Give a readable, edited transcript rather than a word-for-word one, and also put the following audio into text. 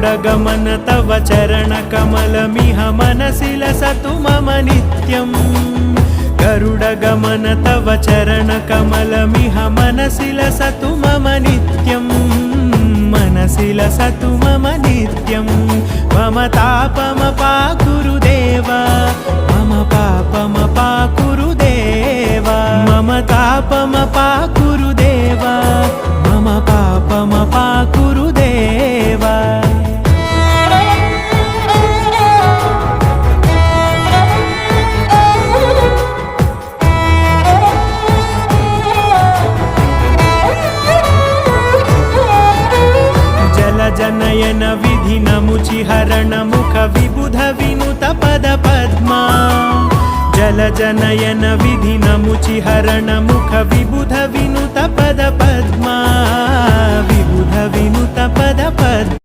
गरुडगमन तव चरणकमलमिह मनसि लसतु मम नित्यम् गरुडगमन तव चरणकमलमिह मनसि लसतु मम नित्यम् मनसि लसतु मम नित्यम् मम तापमपाकुरु देव मम पापमपाकुरु देव मम तापमपाकुरु देव मम पापमपाकुरु देव जनयन विधि नमुचिहरण मुख विबुध विनुत पद पद्मा जल जनयन विधि नमुचिहरण मुख विबुध विनुत पद पद्मा विबुध विनुत पद पद्मा।